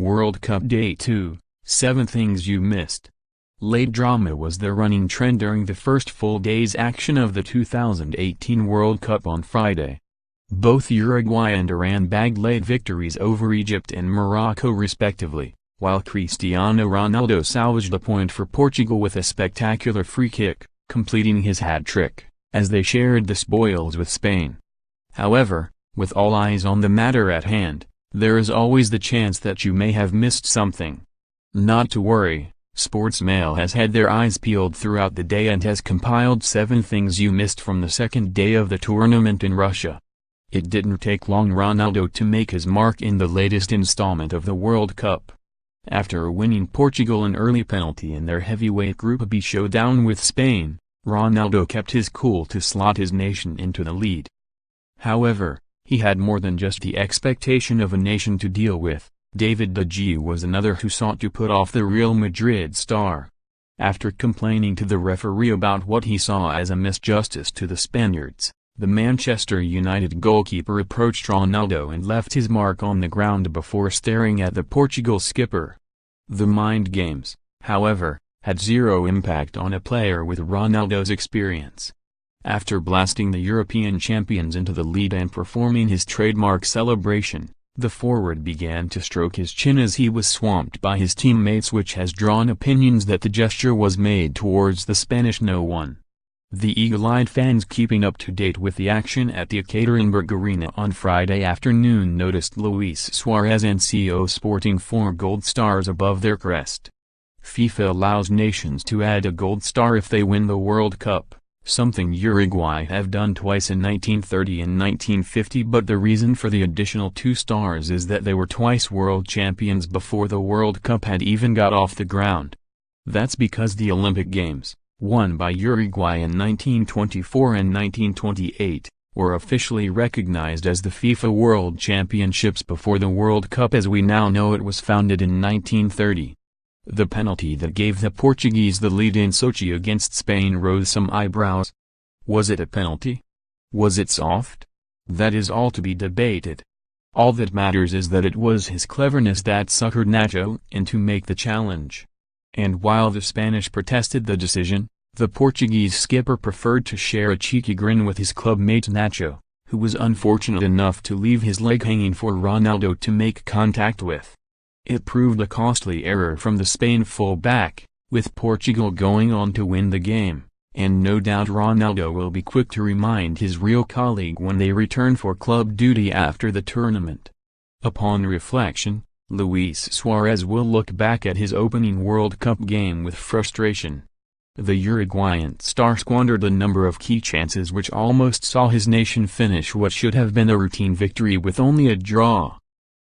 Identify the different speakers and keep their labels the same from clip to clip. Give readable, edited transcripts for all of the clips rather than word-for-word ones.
Speaker 1: World Cup Day 2, 7 Things You Missed. Late drama was the running trend during the first full day's action of the 2018 World Cup on Friday. Both Uruguay and Iran bagged late victories over Egypt and Morocco respectively, while Cristiano Ronaldo salvaged a point for Portugal with a spectacular free kick, completing his hat-trick, as they shared the spoils with Spain. However, with all eyes on the matter at hand, there is always the chance that you may have missed something. Not to worry, Sportsmail has had their eyes peeled throughout the day and has compiled 7 things you missed from the second day of the tournament in Russia. It didn't take long Ronaldo to make his mark in the latest installment of the World Cup. After winning Portugal an early penalty in their heavyweight Group B showdown with Spain, Ronaldo kept his cool to slot his nation into the lead. However, he had more than just the expectation of a nation to deal with. David De Gea was another who sought to put off the Real Madrid star. After complaining to the referee about what he saw as a misjustice to the Spaniards, the Manchester United goalkeeper approached Ronaldo and left his mark on the ground before staring at the Portugal skipper. The mind games, however, had zero impact on a player with Ronaldo's experience. After blasting the European champions into the lead and performing his trademark celebration, the forward began to stroke his chin as he was swamped by his teammates, which has drawn opinions that the gesture was made towards the Spanish no one. The eagle-eyed fans keeping up to date with the action at the Ekaterinburg Arena on Friday afternoon noticed Luis Suarez and CO sporting 4 gold stars above their crest. FIFA allows nations to add a gold star if they win the World Cup, something Uruguay have done twice in 1930 and 1950, but the reason for the additional 2 stars is that they were twice world champions before the World Cup had even got off the ground. That's because the Olympic Games, won by Uruguay in 1924 and 1928, were officially recognized as the FIFA World Championships before the World Cup as we now know it was founded in 1930. The penalty that gave the Portuguese the lead in Sochi against Spain rose some eyebrows. Was it a penalty? Was it soft? That is all to be debated. All that matters is that it was his cleverness that suckered Nacho in to make the challenge. And while the Spanish protested the decision, the Portuguese skipper preferred to share a cheeky grin with his clubmate Nacho, who was unfortunate enough to leave his leg hanging for Ronaldo to make contact with. It proved a costly error from the Spain full-back, with Portugal going on to win the game, and no doubt Ronaldo will be quick to remind his Real colleague when they return for club duty after the tournament. Upon reflection, Luis Suarez will look back at his opening World Cup game with frustration. The Uruguayan star squandered a number of key chances which almost saw his nation finish what should have been a routine victory with only a draw.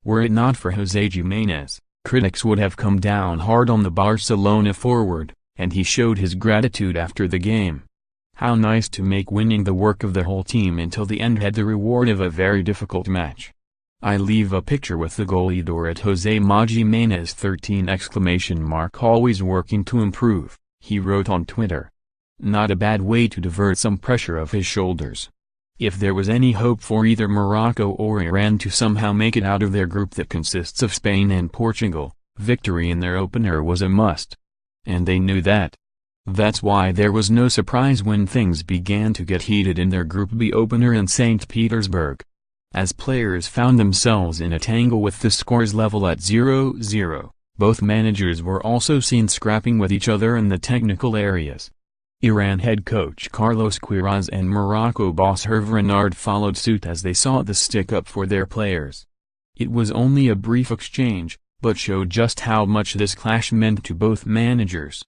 Speaker 1: Were it not for José Giménez, critics would have come down hard on the Barcelona forward, and he showed his gratitude after the game. How nice to make winning the work of the whole team until the end had the reward of a very difficult match. I leave a picture with the goalie door at José Giménez 13! Always working to improve, he wrote on Twitter. Not a bad way to divert some pressure off his shoulders. If there was any hope for either Morocco or Iran to somehow make it out of their group that consists of Spain and Portugal, victory in their opener was a must. And they knew that. That's why there was no surprise when things began to get heated in their Group B opener in St. Petersburg. As players found themselves in a tangle with the scores level at 0-0, both managers were also seen scrapping with each other in the technical areas. Iran head coach Carlos Queiroz and Morocco boss Hervé Renard followed suit as they sought the stick-up for their players. It was only a brief exchange, but showed just how much this clash meant to both managers.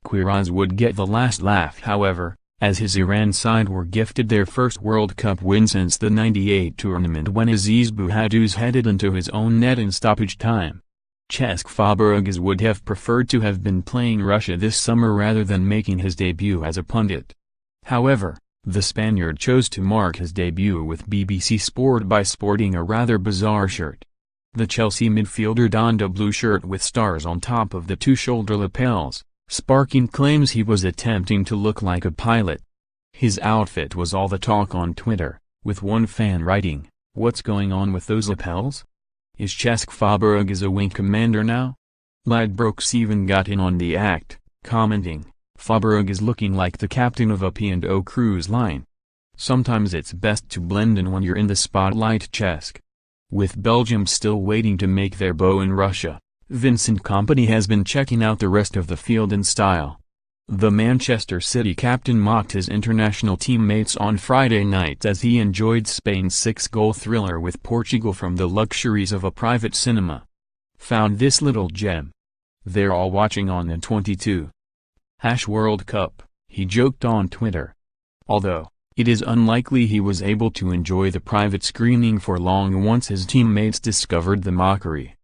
Speaker 1: Queiroz would get the last laugh however, as his Iran side were gifted their first World Cup win since the '98 tournament when Aziz Bouhadouz headed into his own net in stoppage time. Cesc Fabregas would have preferred to have been playing Russia this summer rather than making his debut as a pundit. However, the Spaniard chose to mark his debut with BBC Sport by sporting a rather bizarre shirt. The Chelsea midfielder donned a blue shirt with stars on top of the 2 shoulder lapels, sparking claims he was attempting to look like a pilot. His outfit was all the talk on Twitter, with one fan writing, "What's going on with those lapels?" Is Cesc Fabregas a wing commander now? Ladbrokes even got in on the act, commenting, "Fabregas looking like the captain of a P&O cruise line. Sometimes it's best to blend in when you're in the spotlight." Cesc. With Belgium still waiting to make their bow in Russia, Vincent Kompany has been checking out the rest of the field in style. The Manchester City captain mocked his international teammates on Friday night as he enjoyed Spain's 6-goal thriller with Portugal from the luxuries of a private cinema. "Found this little gem. They're all watching on the 22. World Cup," he joked on Twitter. Although, it is unlikely he was able to enjoy the private screening for long once his teammates discovered the mockery.